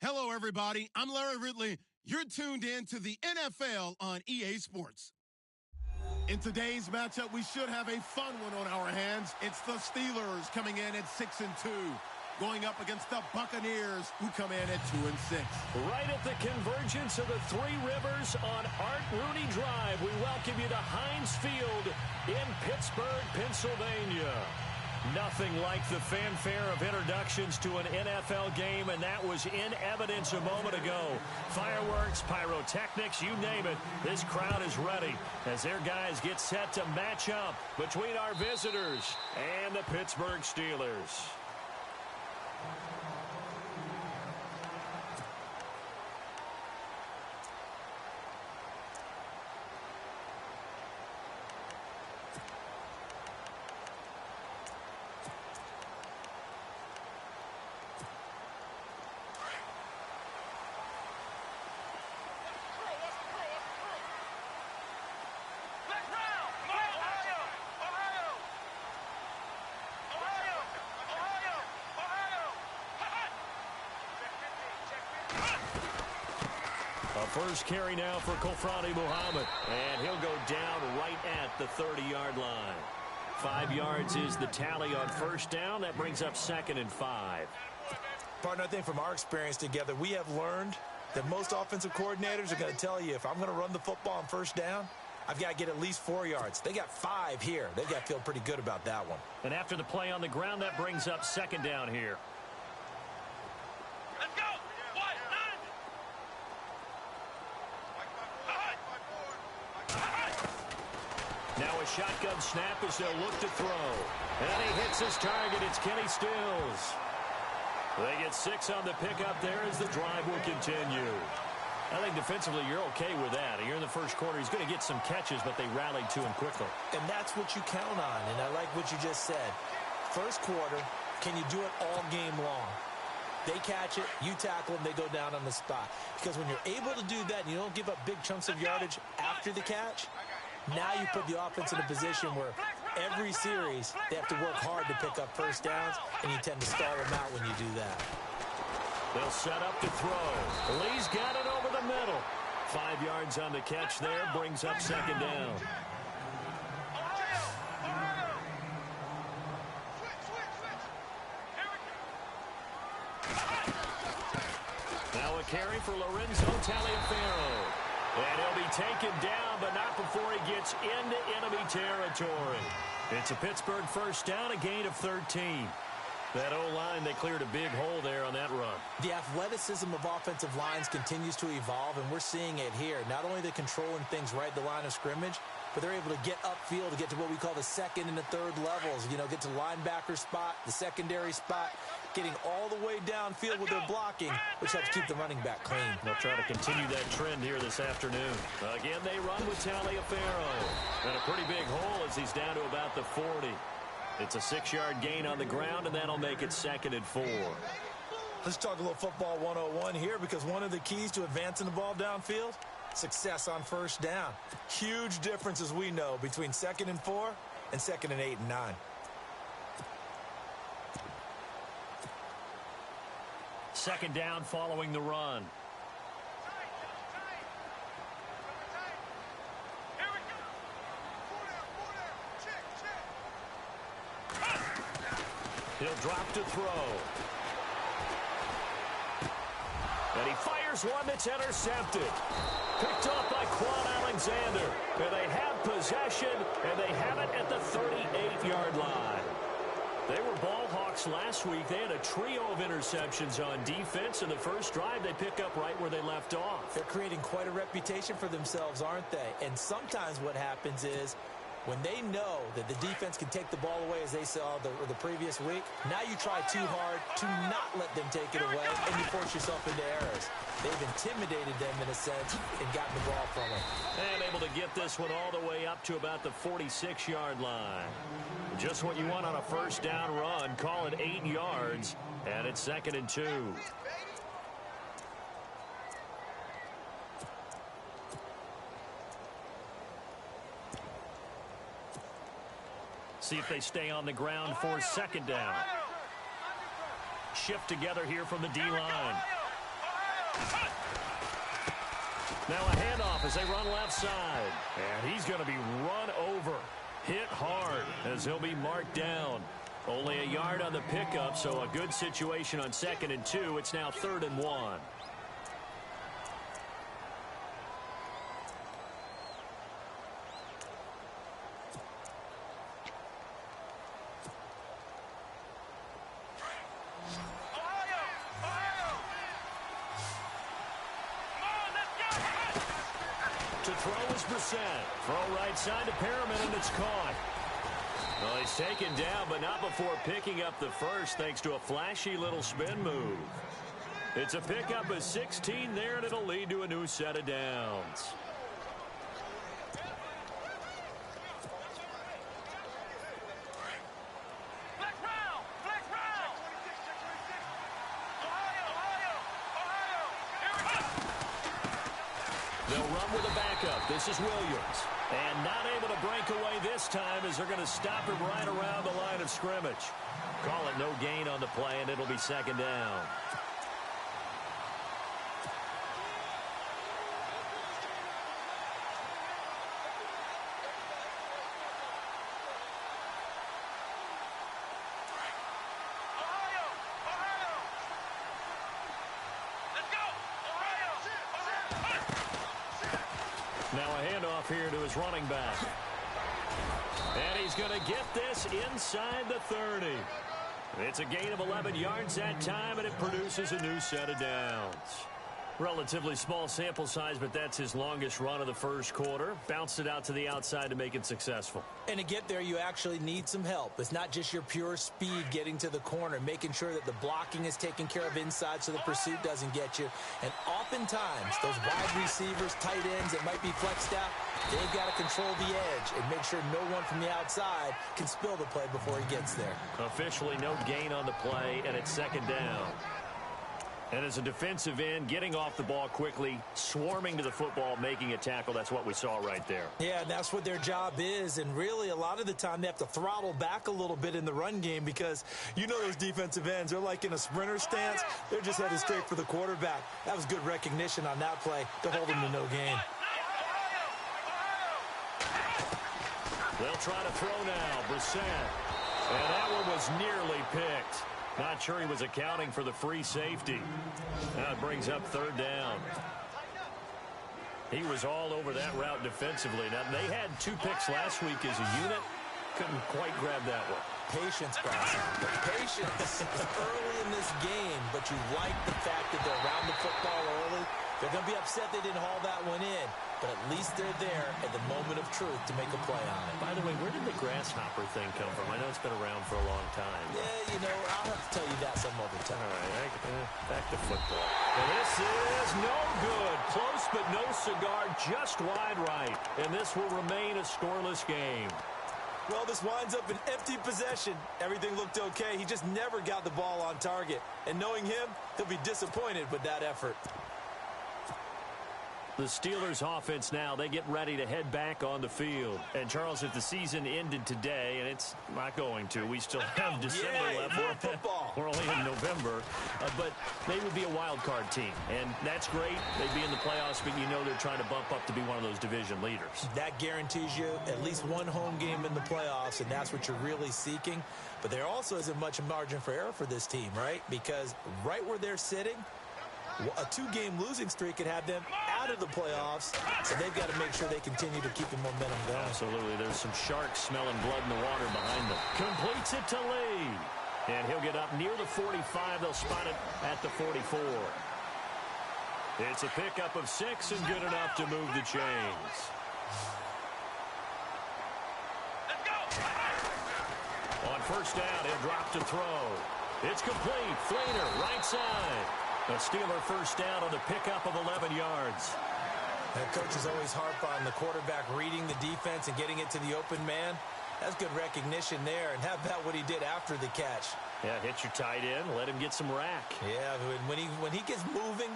Hello, everybody. I'm Larry Ridley. You're tuned in to the NFL on EA Sports. In today's matchup, we should have a fun one on our hands. It's the Steelers coming in at 6-2, going up against the Buccaneers, who come in at 2-6. Right at the convergence of the Three Rivers on Art Rooney Drive, we welcome you to Heinz Field in Pittsburgh, Pennsylvania. Nothing like the fanfare of introductions to an NFL game, and that was in evidence a moment ago. Fireworks, pyrotechnics, you name it. This crowd is ready as their guys get set to match up between our visitors and the Pittsburgh Steelers. First carry now for Kofrani Muhammad, and he'll go down right at the 30-yard line. 5 yards is the tally on first down. That brings up 2nd and 5. Partner, I think from our experience together, we have learned that most offensive coordinators are going to tell you, if I'm going to run the football on first down, I've got to get at least 4 yards. They got 5 here. They've got to feel pretty good about that one. And after the play on the ground, that brings up 2nd down here. Now a shotgun snap as they'll look to throw. And he hits his target. It's Kenny Stills. They get 6 on the pickup there as the drive will continue. I think defensively you're okay with that. Here in the first quarter, he's going to get some catches, but they rallied to him quickly. And that's what you count on, and I like what you just said. First quarter, can you do it all game long? They catch it, you tackle them, they go down on the spot. Because when you're able to do that and you don't give up big chunks of yardage after the catch, now you put the offense in a position where every series they have to work hard to pick up first downs, and you tend to stall them out when you do that. They'll set up to throw. Lee's got it over the middle. 5 yards on the catch there, brings up 2nd down. Now a carry for Lorenzo Taliaferro. And he'll be taken down, but not before he gets into enemy territory. It's a Pittsburgh first down, a gain of 13. That O-line, they cleared a big hole there on that run. The athleticism of offensive lines continues to evolve, and we're seeing it here. Not only are they controlling things right at the line of scrimmage, but they're able to get upfield to get to what we call the 2nd and the 3rd levels. You know, get to the linebacker spot, the secondary spot, getting all the way downfield with their blocking, which helps keep the running back clean. They'll try to continue that trend here this afternoon. Again, they run with Taliaferro. And a pretty big hole as he's down to about the 40. It's a 6-yard gain on the ground, and that'll make it 2nd and 4. Let's talk a little football 101 here, because one of the keys to advancing the ball downfield, success on first down. Huge difference, as we know, between 2nd and 4 and 2nd and 8 and 9. Second down following the run. He'll drop to throw. And he fires one that's intercepted. Picked off by Quan Alexander. And they have possession, and they have it at the 38-yard line. They were ball hawks last week. They had a trio of interceptions on defense. In the first drive, they pick up right where they left off. They're creating quite a reputation for themselves, aren't they? And sometimes what happens is, when they know that the defense can take the ball away, as they saw the previous week, now you try too hard to not let them take it away, and you force yourself into errors. They've intimidated them, in a sense, and gotten the ball from them. And able to get this one all the way up to about the 46-yard line. Just what you want on a first down run. Call it 8 yards, and it's 2nd and 2. See if they stay on the ground for 2nd down. Shift together here from the D-line. Now a handoff as they run left side. And he's going to be run over. Hit hard as he'll be marked down. Only a yard on the pickup, so a good situation on 2nd and 2. It's now 3rd and 1. To throw is Brissett. Throw right side to Perriman, and it's caught. Well, he's taken down, but not before picking up the first, thanks to a flashy little spin move. It's a pickup of 16 there, and it'll lead to a new set of downs. They'll run with a backup. This is Williams. And not able to break away this time as they're going to stop him right around the line of scrimmage. Call it no gain on the play, and it'll be 2nd down. Now a handoff here to his running back. And he's going to get this inside the 30. It's a gain of 11 yards that time, and it produces a new set of downs. Relatively small sample size, but that's his longest run of the first quarter. Bounced it out to the outside to make it successful. And to get there, you actually need some help. It's not just your pure speed getting to the corner, making sure that the blocking is taken care of inside so the pursuit doesn't get you. And oftentimes, those wide receivers, tight ends that might be flexed out, they've got to control the edge and make sure no one from the outside can spill the play before he gets there. Officially no gain on the play, and it's 2nd down. And as a defensive end, getting off the ball quickly, swarming to the football, making a tackle, that's what we saw right there. Yeah, and that's what their job is. And really, a lot of the time, they have to throttle back a little bit in the run game because you know those defensive ends, they're like in a sprinter stance. They're just headed straight for the quarterback. That was good recognition on that play to hold them to no gain. They'll try to throw now. Brissett. And that one was nearly picked. Not sure he was accounting for the free safety. Now it brings up 3rd down. He was all over that route defensively. Now, they had 2 picks last week as a unit. Couldn't quite grab that one. Patience, Bryson. Patience. It's early in this game, but you like the fact that they're around the football early. They're going to be upset they didn't haul that one in, but at least they're there at the moment of truth to make a play on it. By the way, where did the grasshopper thing come from? I know it's been around for a long time. Yeah, you know, I'll have to tell you that some other time. All right, back to football. Well, this is no good. Close, but no cigar, just wide right. And this will remain a scoreless game. Well, this winds up an empty possession. Everything looked okay. He just never got the ball on target. And knowing him, he'll be disappointed with that effort. The Steelers offense now, they get ready to head back on the field. And, Charles, if the season ended today, and it's not going to, we still have December left. More football. We're only in November. But they would be a wild card team. And that's great. They'd be in the playoffs, but you know they're trying to bump up to be one of those division leaders. That guarantees you at least one home game in the playoffs, and that's what you're really seeking. But there also isn't much margin for error for this team, right? Because right where they're sitting, a 2-game losing streak could have them out of the playoffs, so they've got to make sure they continue to keep the momentum going. Absolutely. There's some sharks smelling blood in the water behind them. Completes it to Lee. And he'll get up near the 45. They'll spot it at the 44. It's a pickup of 6 and good enough to move the chains. Let's go. On 1st down, he'll drop to throw. It's complete. Fleener, right side. The Steeler 1st down on the pickup of 11 yards. That coaches always harp on the quarterback reading the defense and getting it to the open man. That's good recognition there. And how about what he did after the catch? Yeah, hit your tight end, let him get some rack. Yeah, when he gets moving,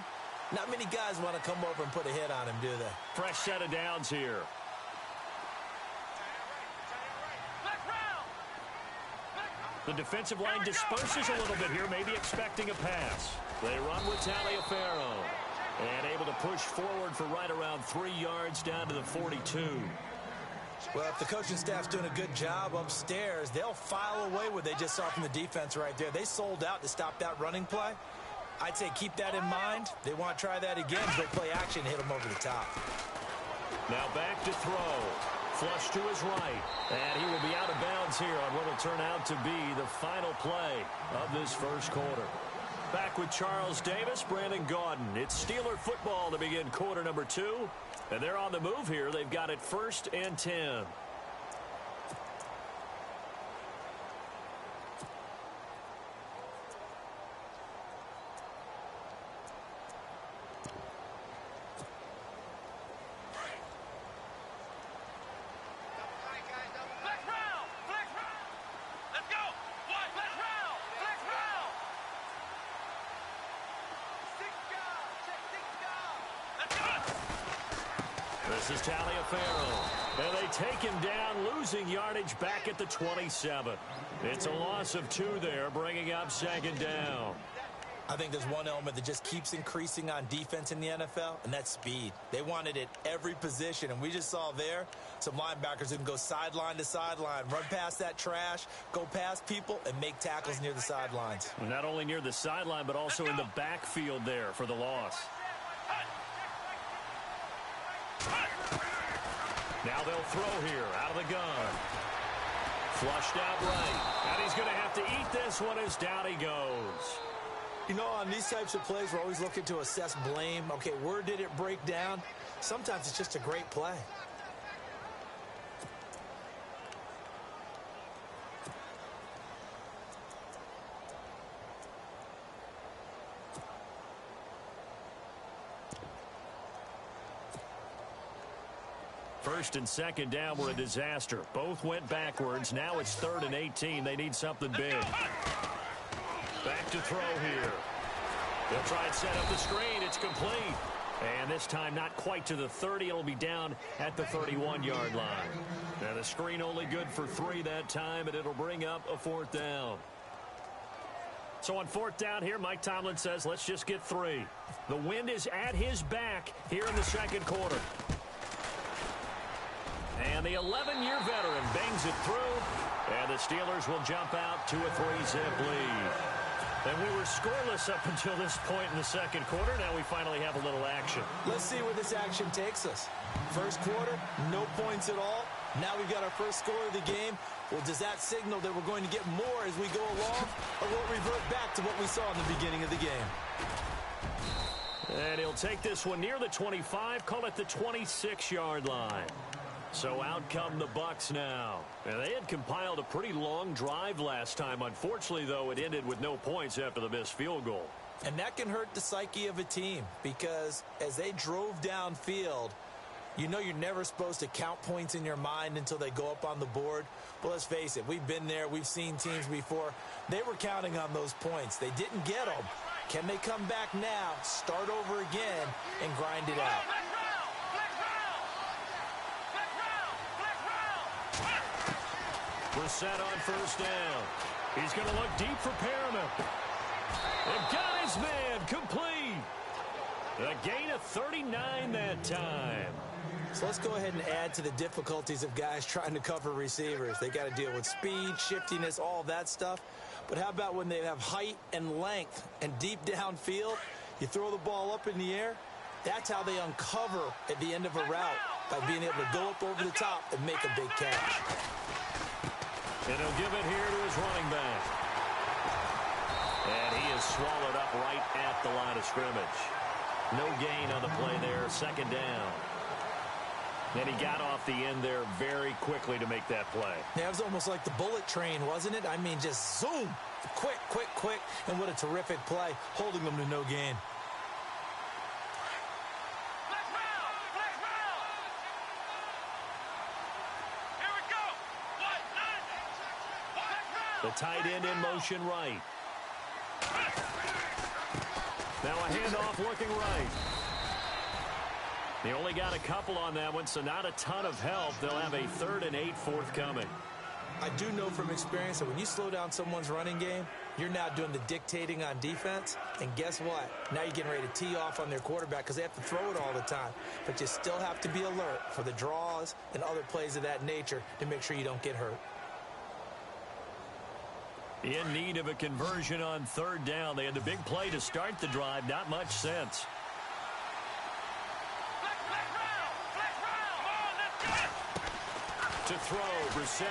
not many guys want to come over and put a hit on him, do they? Fresh set of downs here. The defensive line disperses a little bit here, maybe expecting a pass. They run with Taliaferro. And able to push forward for right around 3 yards down to the 42. Well, if the coaching staff's doing a good job upstairs, they'll file away what they just saw from the defense right there. They sold out to stop that running play. I'd say keep that in mind. They want to try that again. Go play action, hit them over the top. Now back to throw. Flush to his right. And he will be out of bounds here on what will turn out to be the final play of this first quarter. Back with Charles Davis, Brandon Gaudin. It's Steeler football to begin quarter number 2. And they're on the move here. They've got it 1st and 10. This is Taliaferro. And they take him down, losing yardage back at the 27. It's a loss of 2 there, bringing up 2nd down. I think there's one element that just keeps increasing on defense in the NFL, and that's speed. They want it at every position, and we just saw there some linebackers who can go sideline to sideline, run past that trash, go past people, and make tackles near the sidelines. Not only near the sideline, but also in the backfield there for the loss. Now they'll throw here out of the gun. Flushed out right. And he's going to have to eat this one as down he goes. You know, on these types of plays, we're always looking to assess blame. Okay, where did it break down? Sometimes it's just a great play. First and 2nd down were a disaster. Both went backwards. Now it's 3rd and 18. They need something big. Back to throw here. They'll try and set up the screen. It's complete. And this time not quite to the 30. It'll be down at the 31-yard line. Now the screen only good for 3 that time, and it'll bring up a 4th down. So on 4th down here, Mike Tomlin says, let's just get 3. The wind is at his back here in the 2nd quarter. And the 11-year veteran bangs it through. And the Steelers will jump out to a 3-zip lead. And we were scoreless up until this point in the 2nd quarter. Now we finally have a little action. Let's see where this action takes us. First quarter, no points at all. Now we've got our first score of the game. Well, does that signal that we're going to get more as we go along? Or will it revert back to what we saw in the beginning of the game? And he'll take this one near the 25. Call it the 26-yard line. So out come the Bucs now. And they had compiled a pretty long drive last time. Unfortunately, though, it ended with no points after the missed field goal. And that can hurt the psyche of a team because as they drove downfield, you know you're never supposed to count points in your mind until they go up on the board. But let's face it, we've been there. We've seen teams before. They were counting on those points. They didn't get them. Can they come back now, start over again, and grind it out? We're set on 1st down. He's going to look deep for Perriman. And got his man complete. A gain of 39 that time. So let's go ahead and add to the difficulties of guys trying to cover receivers. They got to deal with speed, shiftiness, all that stuff. But how about when they have height and length and deep downfield? You throw the ball up in the air. That's how they uncover at the end of a route, by being able to go up over the top and make a big catch. And he'll give it here to his running back. And he is swallowed up right at the line of scrimmage. No gain on the play there, 2nd down. And he got off the end there very quickly to make that play. Yeah, it was almost like the bullet train, wasn't it? I mean, just zoom, quick, quick, quick. And what a terrific play, holding them to no gain. The tight end in motion right. Now a handoff looking right. They only got a couple on that one, so not a ton of help. They'll have a 3rd and 8 forthcoming. I do know from experience that when you slow down someone's running game, You're now doing the dictating on defense, and guess what? Now you're getting ready to tee off on their quarterback because they have to throw it all the time. But you still have to be alert for the draws and other plays of that nature to make sure you don't get hurt. In need of a conversion on third down. They had the big play to start the drive. Not much sense. To throw, Brissett.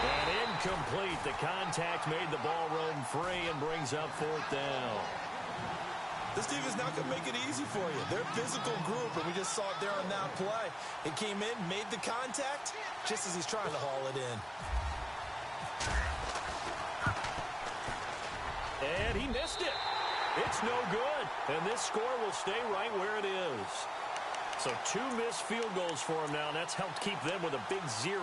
And incomplete. The contact made the ball roam free and brings up fourth down. This defense not going to make it easy for you. They're a physical group, and we just saw it there on that play. It came in, made the contact, just as he's trying to haul it in. And he missed it. It's no good. And this score will stay right where it is. So 2 missed field goals for him now, and that's helped keep them with a big 0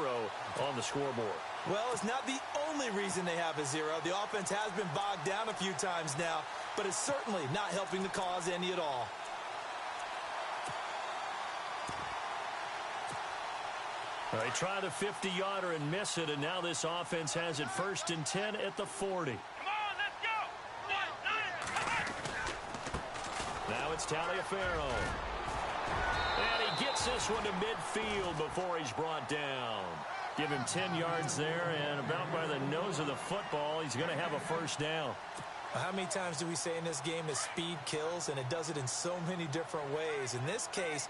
on the scoreboard. Well, it's not the only reason they have a 0. The offense has been bogged down a few times now, but it's certainly not helping the cause any at all. They try the 50-yarder and miss it, and now this offense has it 1st and 10 at the 40. Now it's Taliaferro. And he gets this one to midfield before he's brought down. Give him 10 yards there, and about by the nose of the football, he's going to have a first down. How many times do we say in this game that speed kills, and it does it in so many different ways? In this case,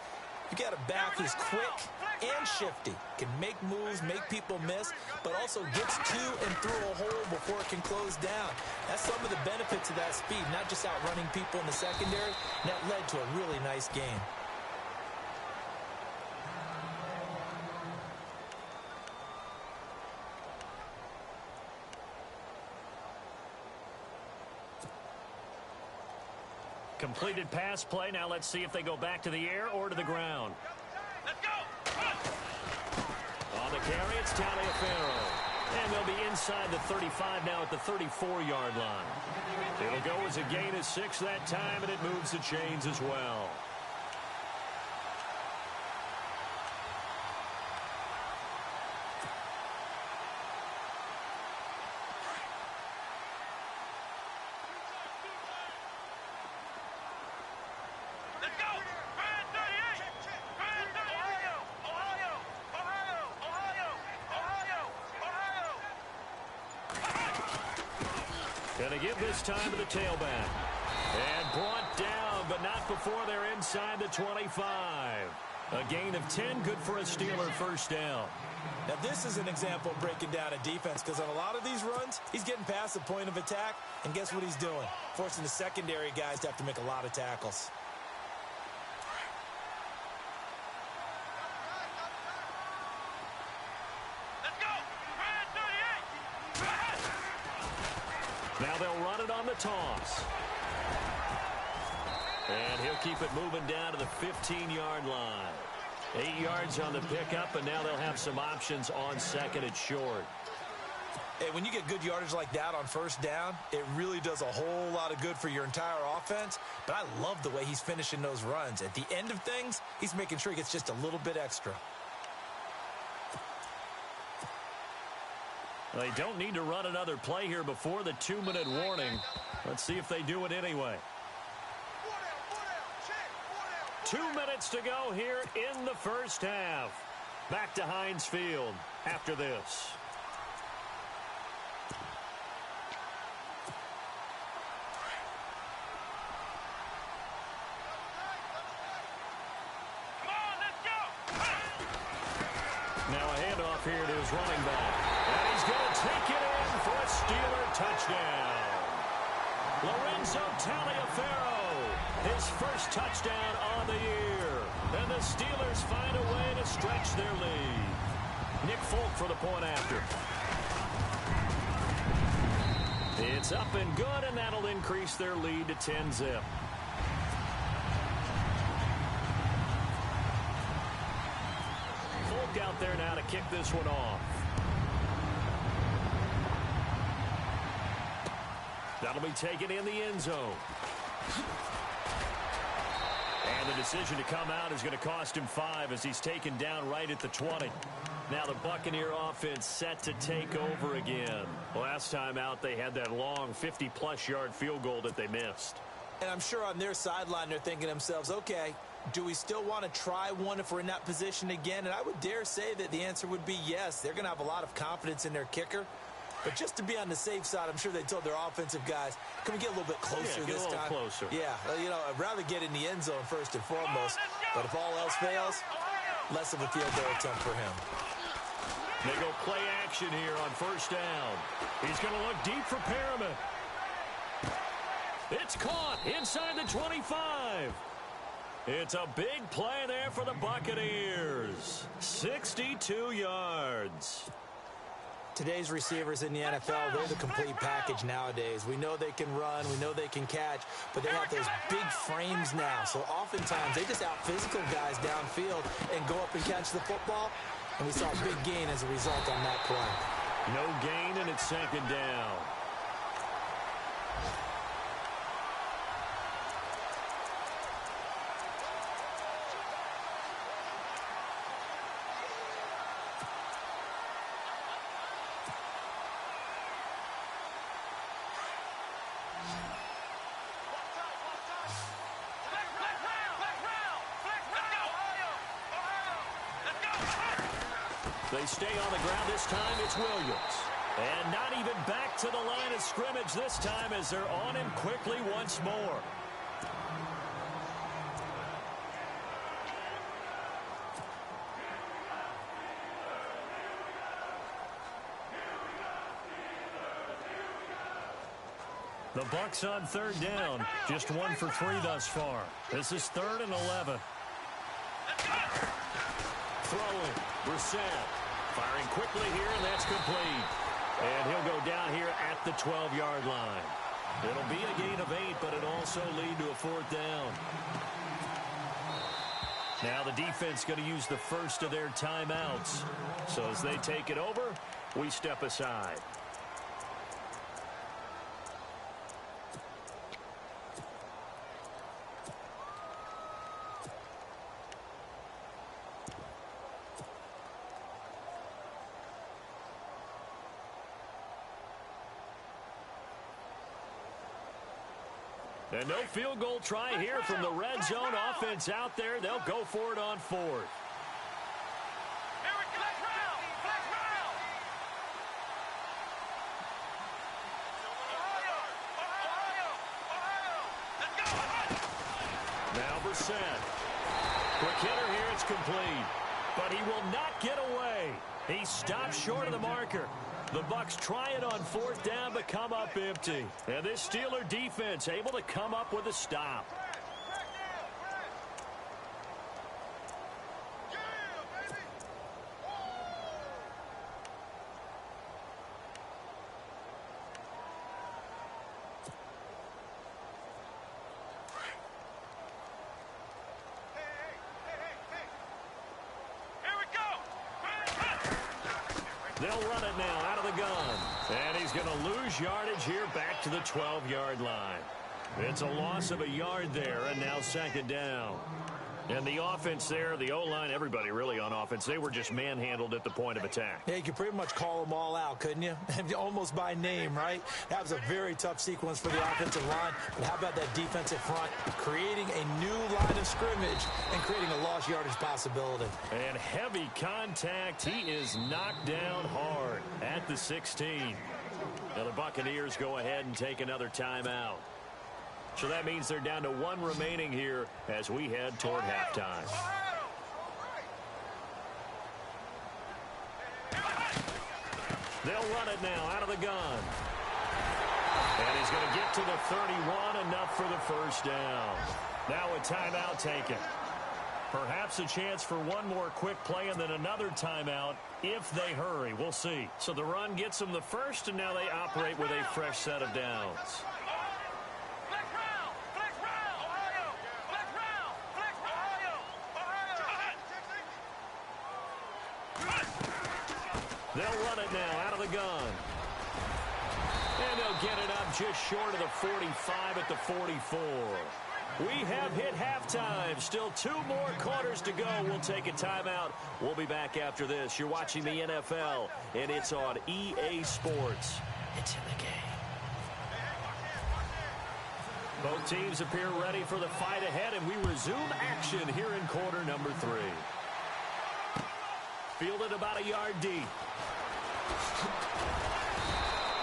you got a back who's quick and shifty, can make moves, make people miss, but also gets to and through a hole before it can close down. That's some of the benefits of that speed, not just outrunning people in the secondary, and that led to a really nice game. Completed pass play. Now let's see if they go back to the air or to the ground. Let's go! On the carry, it's Taliaferro. And they'll be inside the 35 now at the 34-yard line. It'll go as a gain of 6 that time, and it moves the chains as well. Going to give this time to the tailback. And brought down, but not before they're inside the 25. A gain of 10, good for a Steeler first down. Now, this is an example of breaking down a defense, because on a lot of these runs, he's getting past the point of attack, and guess what he's doing? Forcing the secondary guys to have to make a lot of tackles. Now they'll run it on the toss. And he'll keep it moving down to the 15-yard line. 8 yards on the pickup, and now they'll have some options on second and short. Hey, when you get good yardage like that on first down, it really does a whole lot of good for your entire offense. But I love the way he's finishing those runs. At the end of things, he's making sure he gets just a little bit extra. They don't need to run another play here before the 2-minute warning. Let's see if they do it anyway. 2 minutes to go here in the first half. Back to Heinz Field after this. Now a handoff here to his running back. And he's going to take it in for a Steeler touchdown. Lorenzo Taliaferro, his first touchdown on the year. And the Steelers find a way to stretch their lead. Nick Folk for the point after. It's up and good, and that'll increase their lead to 10-zip. Folk out there now to kick this one off. That'll be taken in the end zone. And the decision to come out is going to cost him 5 as he's taken down right at the 20. Now the Buccaneer offense set to take over again. Last time out, they had that long 50-plus yard field goal that they missed. And I'm sure on their sideline, they're thinking to themselves, okay, do we still want to try one if we're in that position again? And I would dare say that the answer would be yes. They're going to have a lot of confidence in their kicker. But just to be on the safe side, I'm sure they told their offensive guys, can we get a little bit closer this time? Closer. Yeah, you know, I'd rather get in the end zone first and foremost. But if all else fails, less of a field goal attempt for him. They go play action here on first down. He's going to look deep for Perriman. It's caught inside the 25. It's a big play there for the Buccaneers. 62 yards. Today's receivers in the NFL, they're the complete package nowadays. We know they can run, we know they can catch, but they have those big frames now. So oftentimes they just out-physical guys downfield and go up and catch the football. And we saw a big gain as a result on that play. No gain, and it's second down. They stay on the ground this time. It's Williams. And not even back to the line of scrimmage this time as they're on him quickly once more. The Bucs on third down. Just 1 for 3 thus far. This is 3rd and 11. Throwing. Brissett. Firing quickly here, and that's complete. And he'll go down here at the 12-yard line. It'll be a gain of 8, but it'll also lead to a 4th down. Now the defense going to use the first of their timeouts. So as they take it over, we step aside. And no field goal try here from the red zone offense out there. They'll go for it on 4th. Now Brissett. Quick hitter here. It's complete. But he will not get away. He stops short of the marker. The Bucs try it on 4th down, but come up empty. And this Steeler defense able to come up with a stop. They'll run it now out of the gun. And he's going to lose yardage here back to the 12-yard line. It's a loss of a yard there, and now 2nd down. And the offense there, the O-line, everybody really on offense, they were just manhandled at the point of attack. Yeah, you could pretty much call them all out, couldn't you? Almost by name, right? That was a very tough sequence for the offensive line. But how about that defensive front creating a new line of scrimmage and creating a lost yardage possibility? And heavy contact. He is knocked down hard at the 16. Now the Buccaneers go ahead and take another timeout. So that means they're down to 1 remaining here as we head toward halftime. They'll run it now out of the gun. And he's going to get to the 31, enough for the 1st down. Now a timeout taken. Perhaps a chance for one more quick play and then another timeout if they hurry. We'll see. So the run gets them the first, and now they operate with a fresh set of downs. They'll run it now out of the gun. And they'll get it up just short of the 45 at the 44. We have hit halftime. Still 2 more quarters to go. We'll take a timeout. We'll be back after this. You're watching the NFL, and it's on EA Sports. It's in the game. Both teams appear ready for the fight ahead, and we resume action here in quarter number 3. Fielded about a yard deep.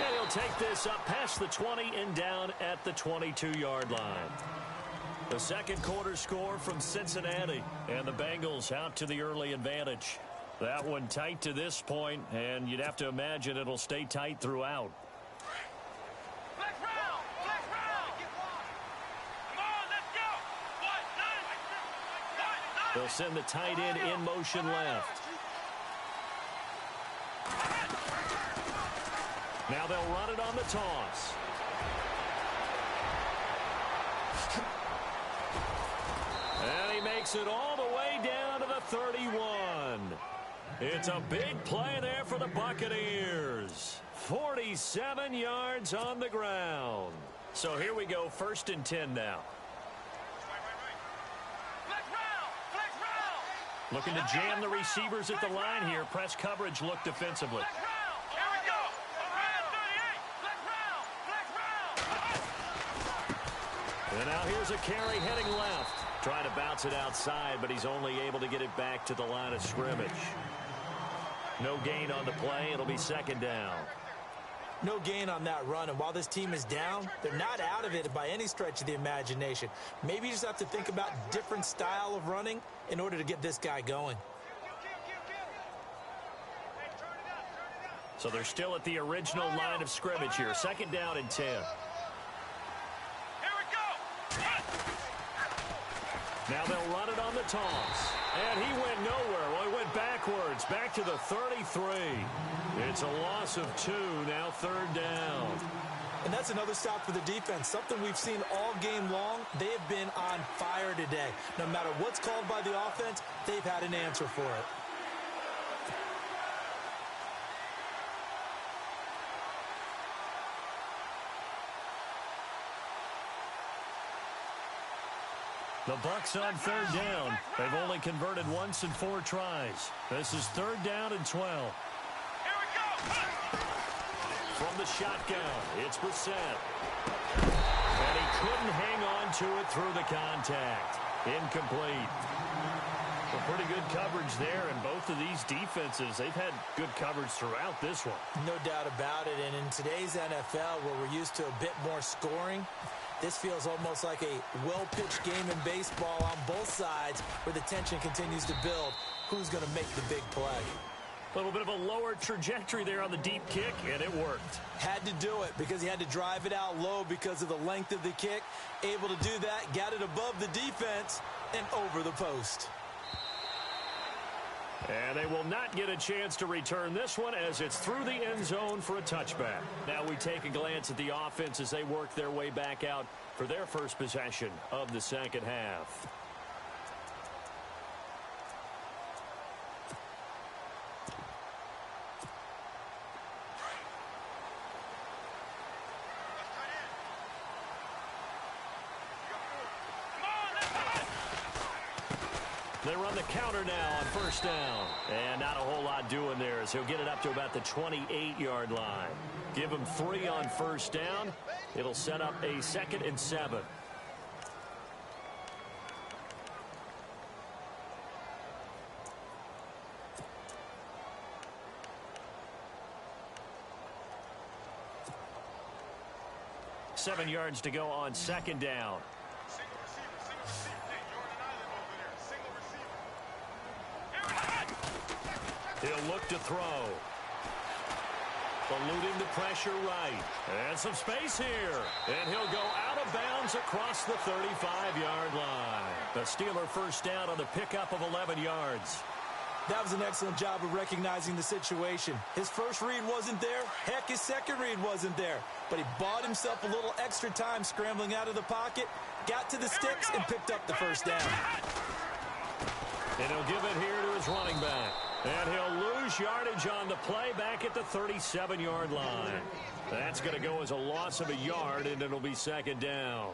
And he'll take this up past the 20 and down at the 22-yard line. The second quarter score from Cincinnati, and the Bengals out to the early advantage. That one tight to this point, and you'd have to imagine it'll stay tight throughout. They'll send the tight end in motion left. Now they'll run it on the toss. And he makes it all the way down to the 31. It's a big play there for the Buccaneers. 47 yards on the ground. So here we go, 1st and 10 now. Looking to jam the receivers at the line here. Press coverage look defensively. And now here's a carry heading left. Trying to bounce it outside, but he's only able to get it back to the line of scrimmage. No gain on the play. It'll be 2nd down. No gain on that run, and while this team is down, they're not out of it by any stretch of the imagination. Maybe you just have to think about different style of running in order to get this guy going. So they're still at the original line of scrimmage here. 2nd down and 10. Now they'll run it on the toss. And he went nowhere. Well, he went backwards, back to the 33. It's a loss of 2, now 3rd down. And that's another stop for the defense, something we've seen all game long. They have been on fire today. No matter what's called by the offense, they've had an answer for it. The Bucs on 3rd down. They've only converted once in 4 tries. This is 3rd down and 12. Here we go. From the shotgun, it's Brissett. And he couldn't hang on to it through the contact. Incomplete. Well, pretty good coverage there, and both of these defenses, they've had good coverage throughout this one. No doubt about it, and in today's NFL, where we're used to a bit more scoring, this feels almost like a well-pitched game in baseball on both sides where the tension continues to build. Who's going to make the big play? A little bit of a lower trajectory there on the deep kick, and it worked. Had to do it because he had to drive it out low because of the length of the kick. Able to do that, got it above the defense, and over the post. And they will not get a chance to return this one as it's through the end zone for a touchback. Now we take a glance at the offense as they work their way back out for their first possession of the 2nd half. They run the counter now on 1st down. And not a whole lot doing there as he'll get it up to about the 28-yard line. Give him 3 on 1st down. It'll set up a 2nd and 7. Seven yards to go on 2nd down. He'll look to throw. Eluding the pressure right. And some space here. And he'll go out of bounds across the 35-yard line. The Steeler 1st down on the pickup of 11 yards. That was an excellent job of recognizing the situation. His first read wasn't there. Heck, his second read wasn't there. But he bought himself a little extra time scrambling out of the pocket, got to the sticks, and picked up the 1st down. And he'll give it here to his running back. And he'll lose yardage on the play back at the 37-yard line. That's going to go as a loss of a yard, and it'll be 2nd down.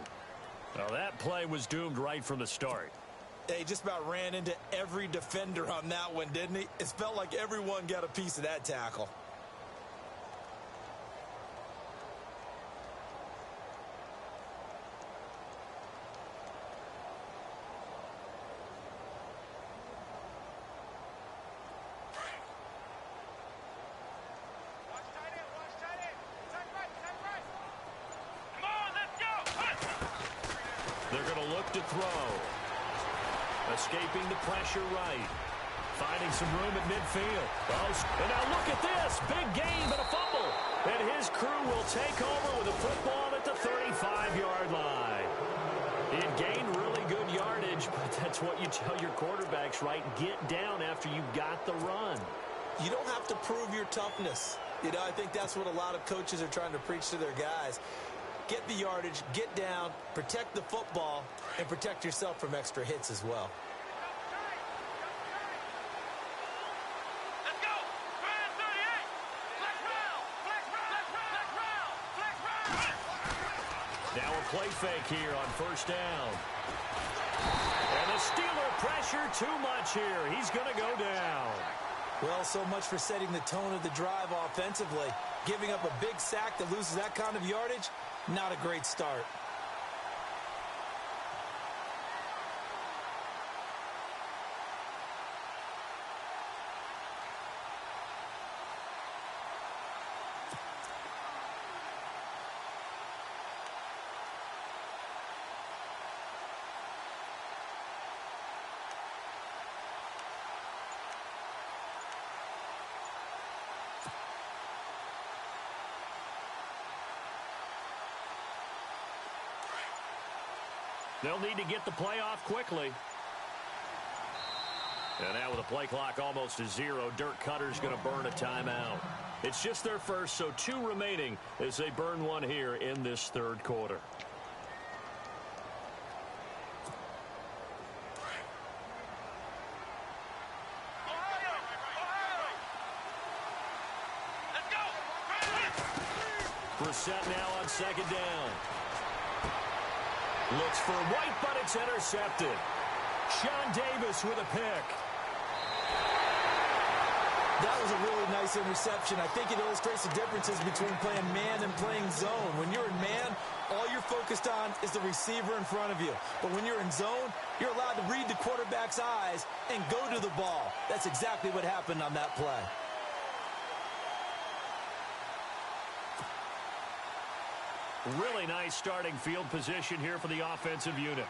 Well, that play was doomed right from the start. He just about ran into every defender on that one, didn't he? It felt like everyone got a piece of that tackle. They're going to look to throw. Escaping the pressure right. Finding some room at midfield. And now look at this. Big gain, but a fumble. And his crew will take over with a football at the 35-yard line. He had gained really good yardage, but that's what you tell your quarterbacks, right? Get down after you got the run. You don't have to prove your toughness. You know, I think that's what a lot of coaches are trying to preach to their guys. Get the yardage, get down, protect the football, and protect yourself from extra hits as well. Let's go! 38! Flex round! Now a play fake here on first down. And the Steeler pressure too much here. He's going to go down. Well, so much for setting the tone of the drive offensively. Giving up a big sack that loses that kind of yardage, not a great start. They'll need to get the play off quickly. And now with the play clock almost to 0, Dirk Cutter's going to burn a timeout. It's just their first, so 2 remaining as they burn one here in this third quarter. Brissett now on second down. Looks for White, but it's intercepted. Sean Davis with a pick. That was a really nice interception. I think it illustrates the differences between playing man and playing zone. When you're in man, all you're focused on is the receiver in front of you. But when you're in zone, you're allowed to read the quarterback's eyes and go to the ball. That's exactly what happened on that play. Really nice starting field position here for the offensive unit.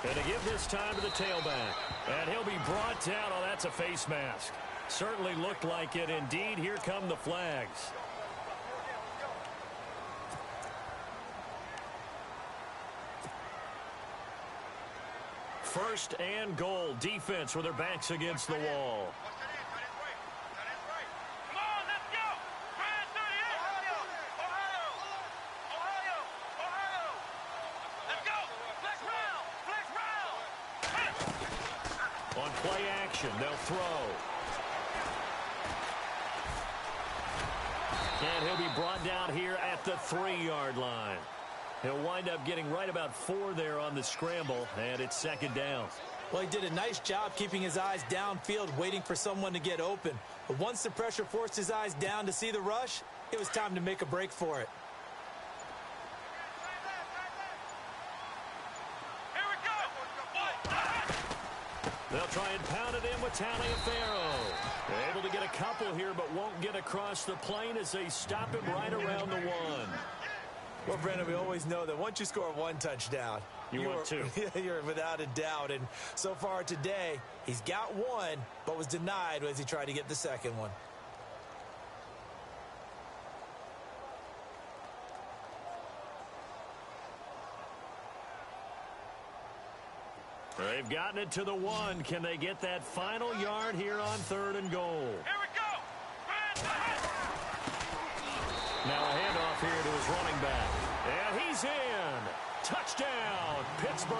And to give this time to the tailback. And he'll be brought down. Oh, that's a face mask. Certainly looked like it. Indeed, here come the flags. First and goal. Defense with their backs against the wall. On play action, they'll throw. And he'll be brought down here at the 3-yard line. He'll wind up getting right about 4 there on the scramble, and it's second down. Well, he did a nice job keeping his eyes downfield, waiting for someone to get open. But once the pressure forced his eyes down to see the rush, it was time to make a break for it. They'll try and pound it in with Taliaferro. Able to get a couple here, but won't get across the plane as they stop him right around the 1. Well, Brandon, we always know that once you score 1 touchdown, want 2. You're without a doubt. And so far today, he's got 1, but was denied as he tried to get the second one. They've gotten it to the 1. Can they get that final yard here on 3rd and goal? Here we go! Now a handoff here to his running back. And he's in. Touchdown, Pittsburgh.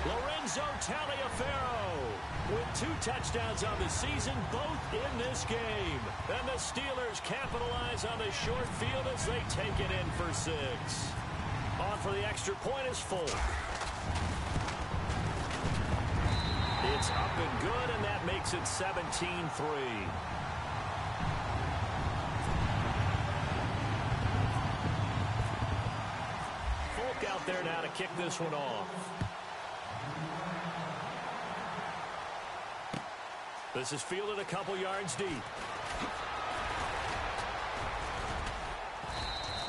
Lorenzo Lorenzo Taliaferro with 2 touchdowns on the season, both in this game. And the Steelers capitalize on the short field as they take it in for 6. On for the extra point is Folk. It's up and good, and that makes it 17-3. Folk out there now to kick this one off. This is fielded a couple yards deep.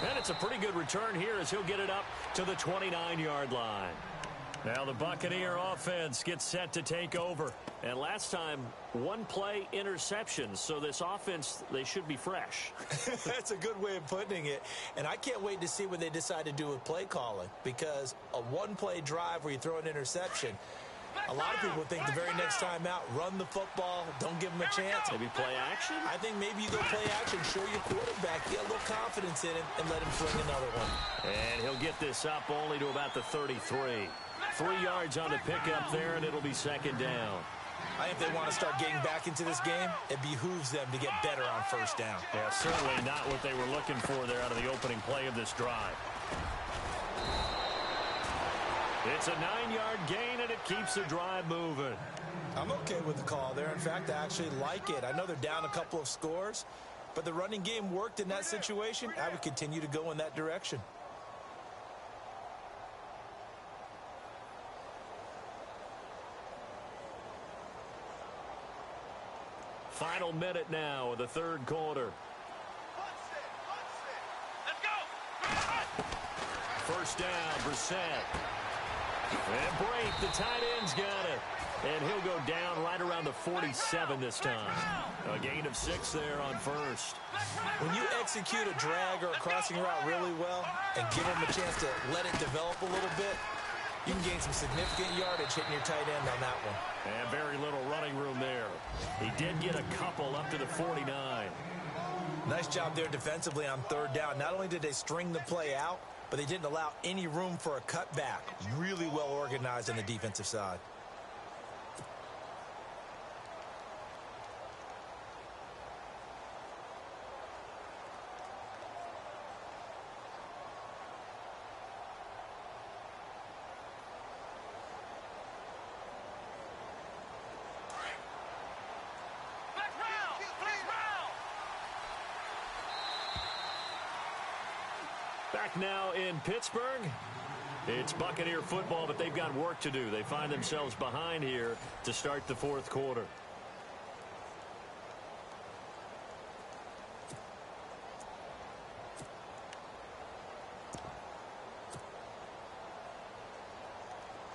And it's a pretty good return here as he'll get it up to the 29-yard line. Now the Buccaneer offense gets set to take over. And last time, 1-play interceptions. So this offense, they should be fresh. That's a good way of putting it. And I can't wait to see what they decide to do with play calling. Because a 1-play drive where you throw an interception, a lot of people think the very next time out, run the football, don't give them a chance. Maybe play action? I think maybe you go play action, show your quarterback, get a little confidence in it, and let him fling another one. And he'll get this up only to about the 33. 3 yards on the pickup there, and it'll be second down. I think if they want to start getting back into this game, it behooves them to get better on first down. Yeah, certainly not what they were looking for there out of the opening play of this drive. It's a 9-yard gain, and it keeps the drive moving. I'm okay with the call there. In fact, I actually like it. I know they're down a couple of scores, but the running game worked in that situation. I would continue to go in that direction. Final minute now of the third quarter. Let's go. First down, Brissett. And Brate, the tight end's got it. And he'll go down right around the 47 this time. A gain of 6 there on first. When you execute a drag or a crossing route really well and give them a chance to let it develop a little bit, you can gain some significant yardage hitting your tight end on that one. And very little running room there. He did get a couple up to the 49. Nice job there defensively on third down. Not only did they string the play out, but they didn't allow any room for a cutback. Really well organized on the defensive side. Back now in Pittsburgh. It's Buccaneer football, but they've got work to do. They find themselves behind here to start the fourth quarter.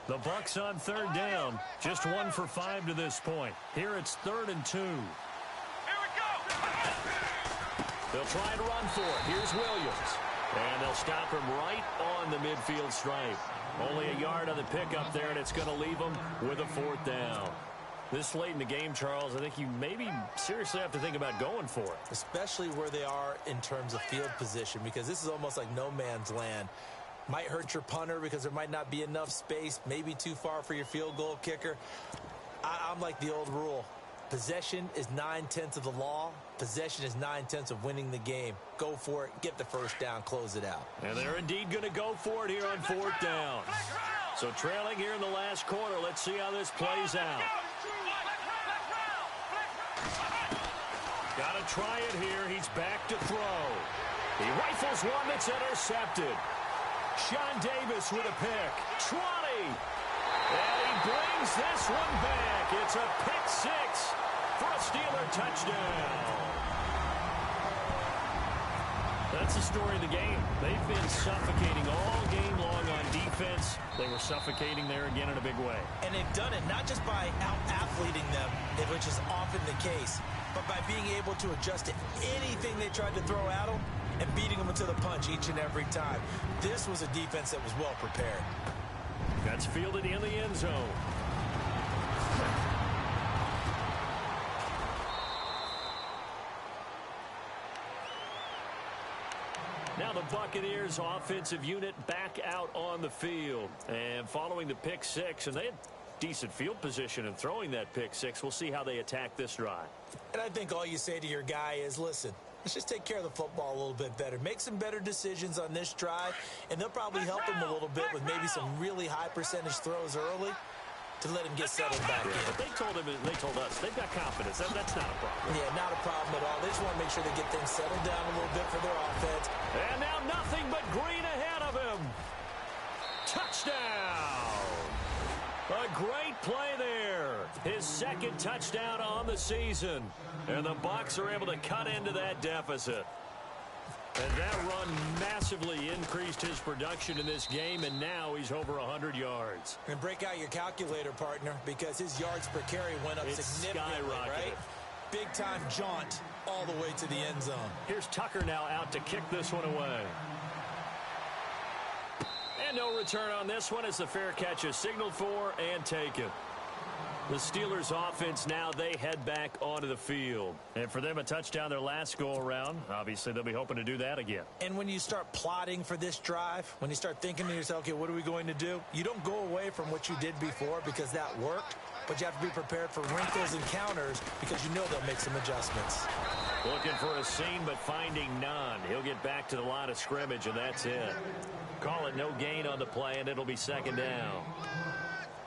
The Bucs on third down. Just 1 for 5 to this point. Here it's 3rd and 2. Here we go. They'll try to run for it. Here's Williams. And they'll stop him right on the midfield stripe. Only a yard on the pickup there, and it's going to leave them with a 4th down. This late in the game, Charles, I think you maybe seriously have to think about going for it. Especially where they are in terms of field position, because this is almost like no man's land. Might hurt your punter because there might not be enough space, maybe too far for your field goal kicker. I'm like the old rule. Possession is 9/10 of the law. Possession is 9/10 of winning the game. Go for it, get the first down, close it out. And they're indeed going to go for it here on 4th down. So trailing here in the last quarter, let's see how this plays out. Got to try it here. He's back to throw. He rifles one that's intercepted. Sean Davis with a pick. 20. And he brings this one back. It's a pick 6 for a Steeler touchdown. That's the story of the game. They've been suffocating all game long on defense. They were suffocating there again in a big way. And they've done it not just by out-athleting them, which is often the case, but by being able to adjust to anything they tried to throw at them and beating them into the punch each and every time. This was a defense that was well prepared. That's fielded in the end zone. Now the Buccaneers offensive unit back out on the field. And following the pick 6, and they had decent field position and throwing that pick six. We'll see how they attack this drive. And I think all you say to your guy is, listen, let's just take care of the football a little bit better. Make some better decisions on this drive, and they'll probably help him a little bit with maybe some really high percentage throws early to let him get settled back in. But they told us, they've got confidence. That's not a problem. Yeah, not a problem at all. They just want to make sure they get things settled down a little bit for their offense. And now nothing but green ahead of him. Touchdown! A great play there. His second touchdown on the season. And the Bucs are able to cut into that deficit. And that run massively increased his production in this game, and now he's over 100 yards. And break out your calculator, partner, because his yards per carry went up significantly, right? Big-time jaunt all the way to the end zone. Here's Tucker now out to kick this one away. And no return on this one as the fair catch is signaled for and taken. The Steelers offense now, they head back onto the field. And for them, a touchdown their last go-around. Obviously, they'll be hoping to do that again. And when you start plotting for this drive, when you start thinking to yourself, okay, what are we going to do? You don't go away from what you did before because that worked, but you have to be prepared for wrinkles and counters because you know they'll make some adjustments. Looking for a seam, but finding none. He'll get back to the line of scrimmage, and that's it. Call it no gain on the play, and it'll be second down.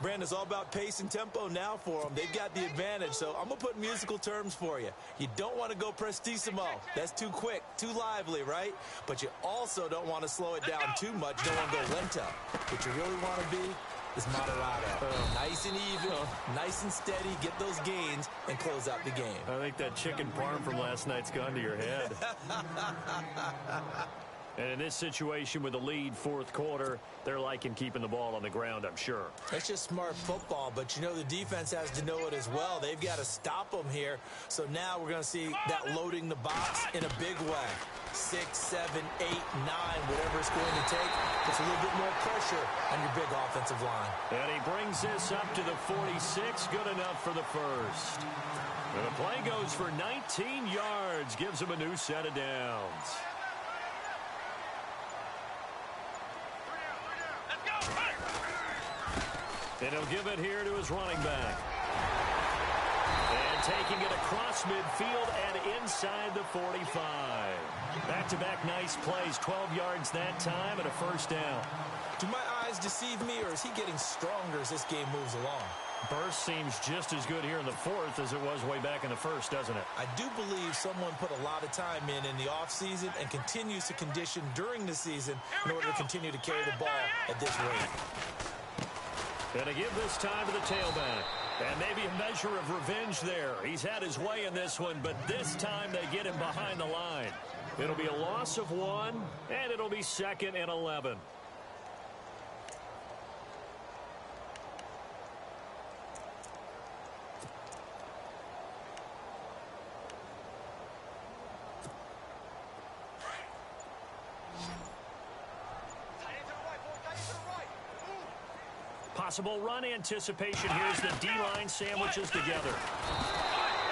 Brandon, it's all about pace and tempo now for them. They've got the advantage, so I'm going to put musical terms for you. You don't want to go prestissimo. That's too quick, too lively, right? But you also don't want to slow it down too much. You don't want to go lento. What you really want to be is moderato. Nice and even, nice and steady, get those gains, and close out the game. I think that chicken parm from last night's gone to your head. And in this situation with the lead fourth quarter, they're liking keeping the ball on the ground, I'm sure. That's just smart football, but you know the defense has to know it as well. They've got to stop them here. So now we're going to see that loading the box in a big way. 6, 7, 8, 9, whatever it's going to take, puts a little bit more pressure on your big offensive line. And he brings this up to the 46, good enough for the first. And the play goes for 19 yards, gives him a new set of downs. And he'll give it here to his running back. And taking it across midfield and inside the 45. Back-to-back nice plays, 12 yards that time and a first down. Do my eyes deceive me, or is he getting stronger as this game moves along? Burst seems just as good here in the fourth as it was way back in the first, doesn't it? I do believe someone put a lot of time in the offseason and continues to condition during the season in order to continue to carry the ball at this rate. And to give this time to the tailback. And maybe a measure of revenge there. He's had his way in this one, but this time they get him behind the line. It'll be a loss of 1, and it'll be 2nd and 11. Possible run anticipation. Here's the D-line sandwiches together.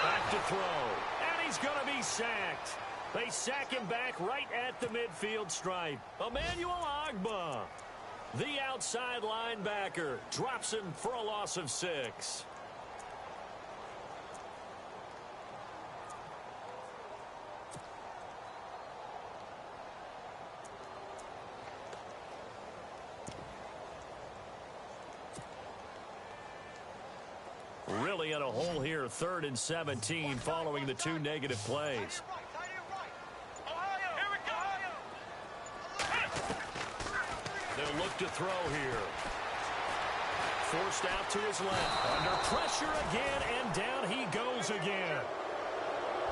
Back to throw. And he's going to be sacked. They sack him back right at the midfield stripe. Emmanuel Ogbah, the outside linebacker, drops him for a loss of 6. Really in a hole here, 3rd and 17, following the 2 negative plays. They'll look to throw here. Forced out to his left. Under pressure again, and down he goes again.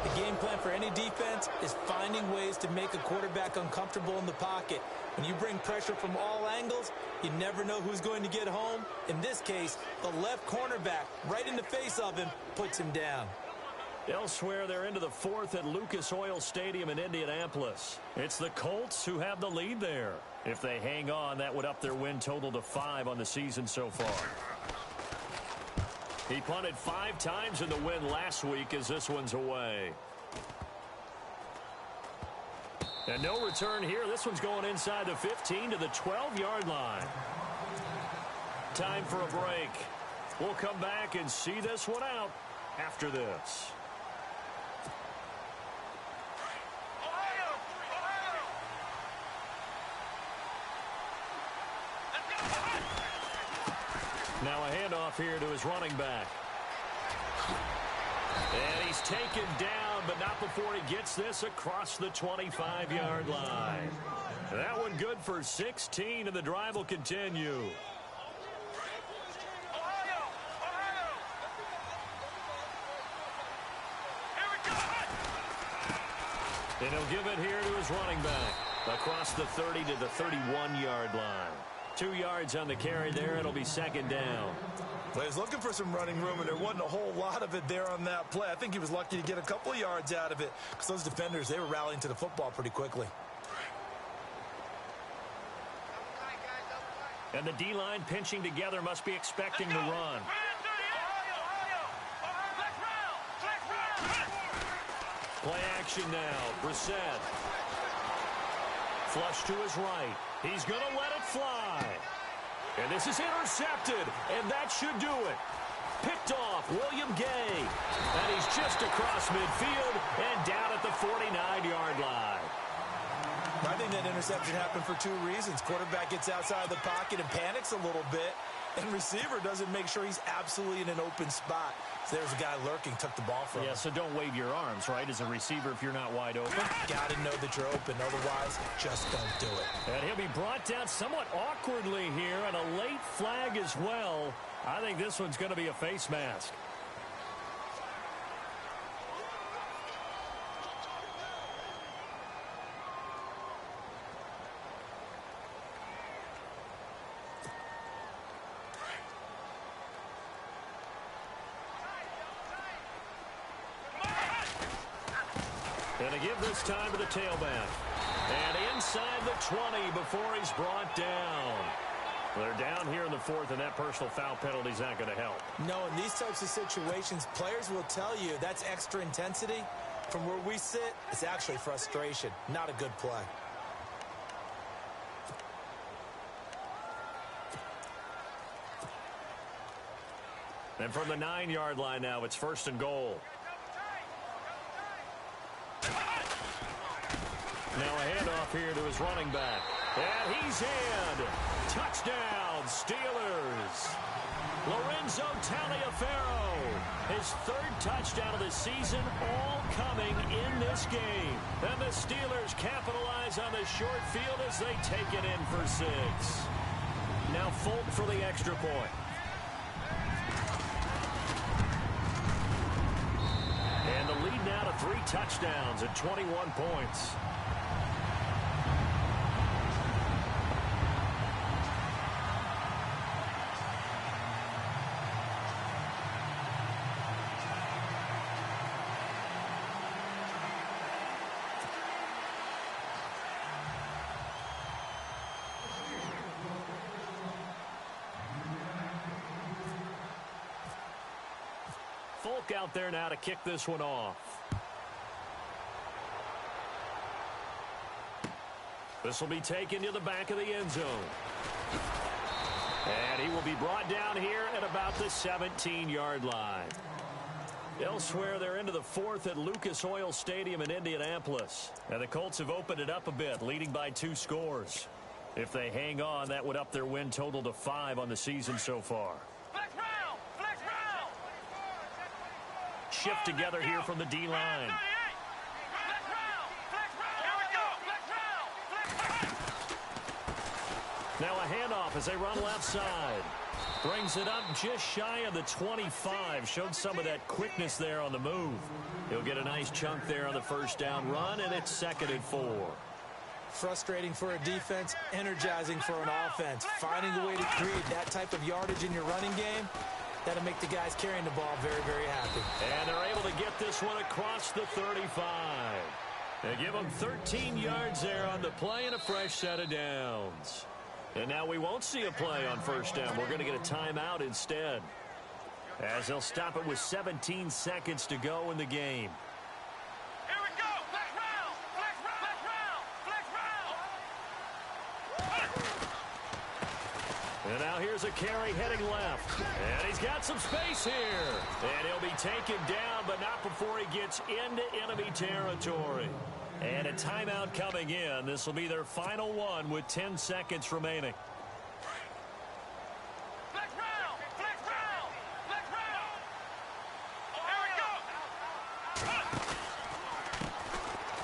The game plan for any defense is finding ways to make a quarterback uncomfortable in the pocket. When you bring pressure from all angles, you never know who's going to get home. In this case, the left cornerback, right in the face of him, puts him down. Elsewhere, they're into the 4th at Lucas Oil Stadium in Indianapolis. It's the Colts who have the lead there. If they hang on, that would up their win total to 5 on the season so far. He punted 5 times in the win last week as this one's away. And no return here. This one's going inside the 15 to the 12-yard line. Time for a break. We'll come back and see this one out after this. Now a handoff here to his running back. And he's taken down, but not before he gets this across the 25-yard line. That one good for 16, and the drive will continue. And he'll give it here to his running back across the 30 to the 31-yard line. 2 yards on the carry there. It'll be second down. Well, he's looking for some running room, and there wasn't a whole lot of it there on that play. I think he was lucky to get a couple of yards out of it because those defenders, they were rallying to the football pretty quickly. And the D-line pinching together must be expecting to run. Play action now. Brissett. Flush to his right. He's going to let it fly. And this is intercepted, and that should do it. Picked off William Gay. And he's just across midfield and down at the 49-yard line. I think that interception happened for 2 reasons. Quarterback gets outside of the pocket and panics a little bit, and receiver doesn't make sure he's absolutely in an open spot. So there's a guy lurking, took the ball from him. Yeah, so don't wave your arms, right, as a receiver if you're not wide open. Got to know that you're open. Otherwise, just don't do it. And he'll be brought down somewhat awkwardly here, and a late flag as well. I think this one's going to be a face mask. And to give this time to the tailback. And inside the 20 before he's brought down. They're down here in the 4th, and that personal foul penalty is not going to help. No, in these types of situations, players will tell you that's extra intensity. From where we sit, it's actually frustration, not a good play. And from the 9-yard line now, it's 1st and goal. Now a handoff here to his running back. And he's in. Touchdown, Steelers. Lorenzo Taliaferro. His 3rd touchdown of the season, all coming in this game. And the Steelers capitalize on the short field as they take it in for 6. Now Folk for the extra point. And the lead now to 3 touchdowns at 21 points. Folk out there now to kick this one off. This will be taken to the back of the end zone. And he will be brought down here at about the 17-yard line. Elsewhere, they're into the 4th at Lucas Oil Stadium in Indianapolis. And the Colts have opened it up a bit, leading by 2 scores. If they hang on, that would up their win total to 5 on the season so far. Shift together here from the D-line. Now a handoff as they run left side. Brings it up just shy of the 25. Showed some of that quickness there on the move. He'll get a nice chunk there on the 1st down run, and it's 2nd and 4. Frustrating for a defense, energizing for an offense. Finding a way to create that type of yardage in your running game, that'll make the guys carrying the ball very, very happy. And they're able to get this one across the 35. They give them 13 yards there on the play and a fresh set of downs. And now we won't see a play on 1st down. We're going to get a timeout instead, as they'll stop it with 17 seconds to go in the game. Here we go. Flex round. Flex round. Flex round. Flex round. And now here's a carry heading left. And he's got some space here. And he'll be taken down, but not before he gets into enemy territory. And a timeout coming in. This will be their final one with 10 seconds remaining. Flex round! Flex round! Flex round! Here we go!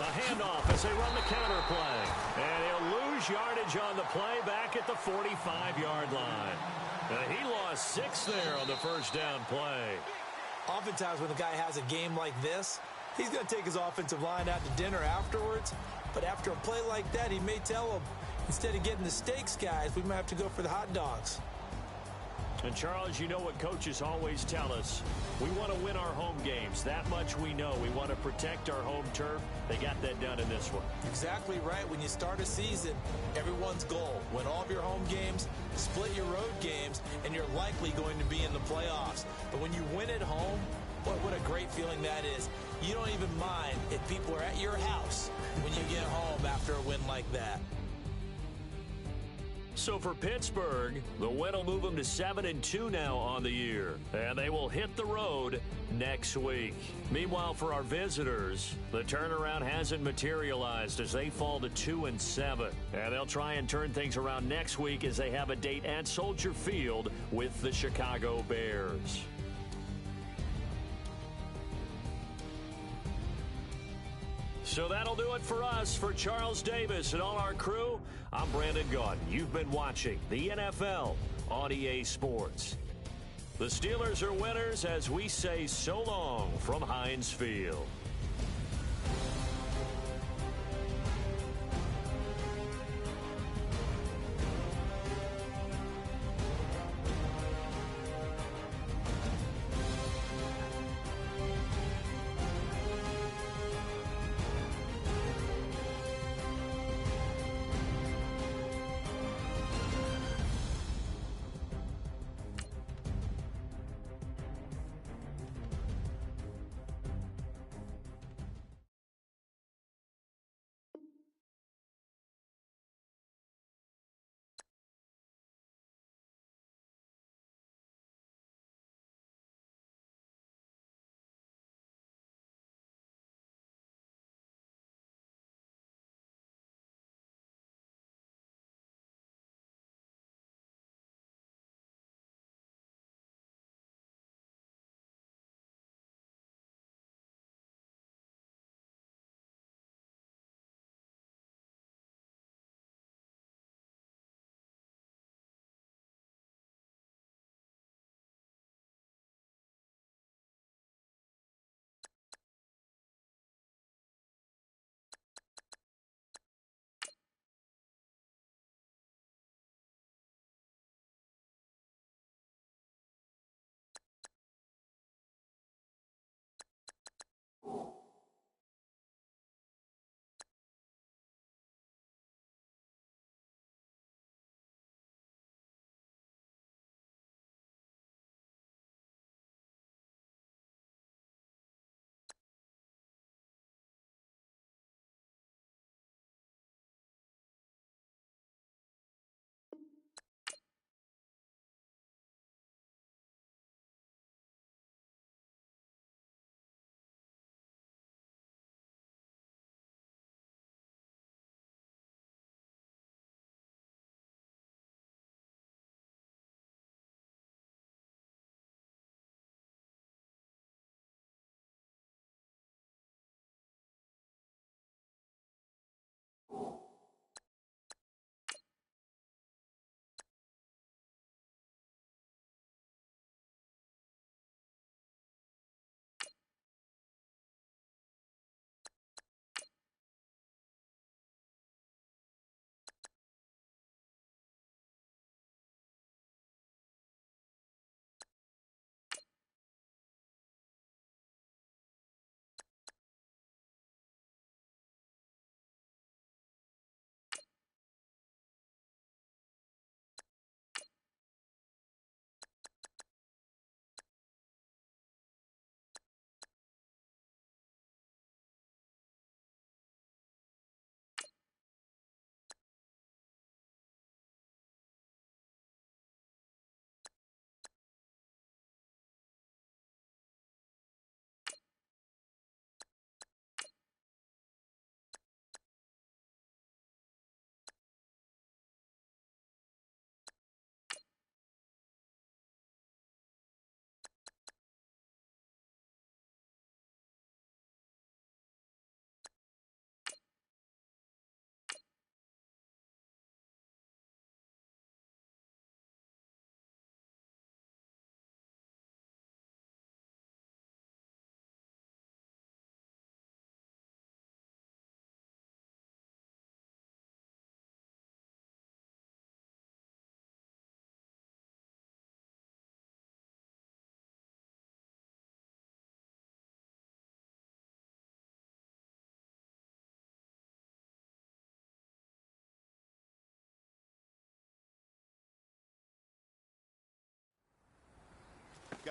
A handoff as they run the counter play. And he'll lose yardage on the play back at the 45-yard line. And he lost 6 there on the first down play. Oftentimes when a guy has a game like this, he's going to take his offensive line out to dinner afterwards. But after a play like that, he may tell them, instead of getting the steaks, guys, we might have to go for the hot dogs. And, Charles, you know what coaches always tell us. We want to win our home games. That much we know. We want to protect our home turf. They got that done in this one. Exactly right. When you start a season, everyone's goal, win all of your home games, split your road games, and you're likely going to be in the playoffs. But when you win at home, what a great feeling that is. You don't even mind if people are at your house when you get home after a win like that. So for Pittsburgh, the win will move them to 7-2 now on the year. And they will hit the road next week. Meanwhile, for our visitors, the turnaround hasn't materialized as they fall to 2-7. And they'll try and turn things around next week as they have a date at Soldier Field with the Chicago Bears. So that'll do it for us. For Charles Davis and all our crew, I'm Brandon Gaudin. You've been watching the NFL on EA Sports. The Steelers are winners as we say so long from Heinz Field.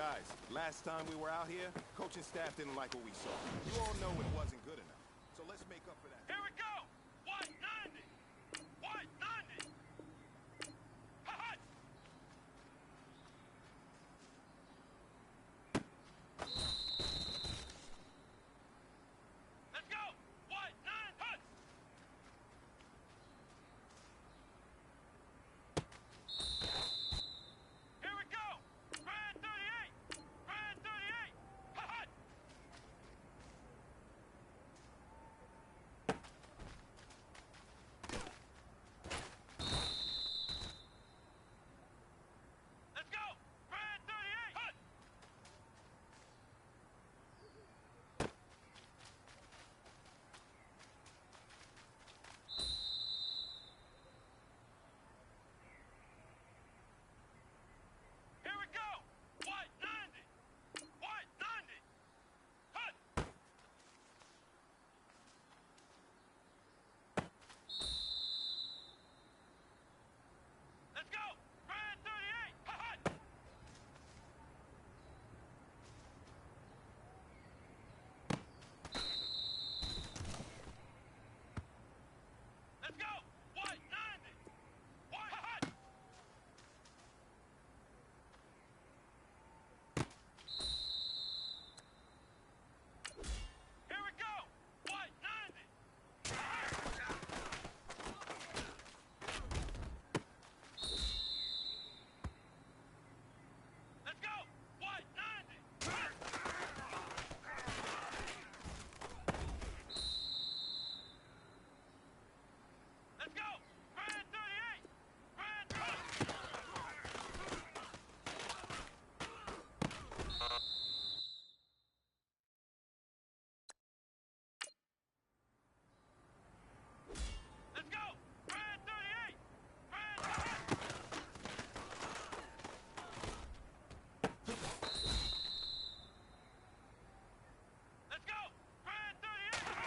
Guys, last time we were out here, coaching staff didn't like what we saw. You all know it wasn't good enough. So let's make up for that. Here we go! White 90! White 90! Ha-ha! Let's go! White 9! Hut! Here we go! Brand 38! Brand 38! Ha-ha! Let's go! Brand 38! Hut! Here we go! White 90! White 90! Hut! Let's go! Brand 38! Ha-ha! Let's go! White 90! White, ha-ha! Here we go! White 90! Let's go! White 90! Let's go! Brand 38! Brand 38! Let's go! Brand 38! Brand 38! Let's go! Brand 38!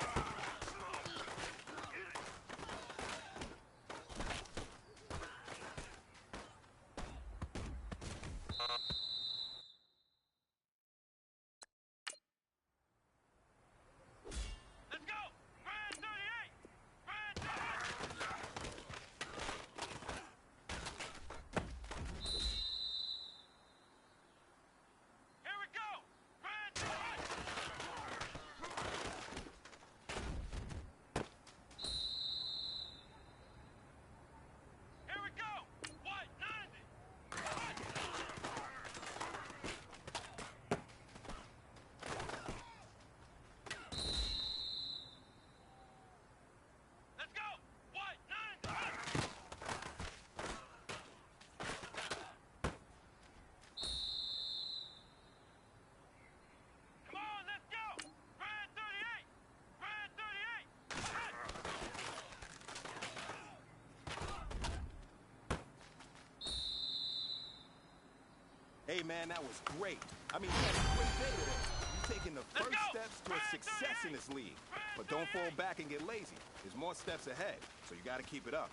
Let's go! Brand 38! Brand 38! Here we go! Brand 38! Here we go! White 90! Let's go! White 90! Come on, let's go! Brand 38! Brand 38! Hey, man, that was great. I mean, you had a great day today. You're taking the Let's first go! steps towards Brand success in 38! this league. Brand But don't fall 38! back and get lazy. There's more steps ahead, so you got to keep it up.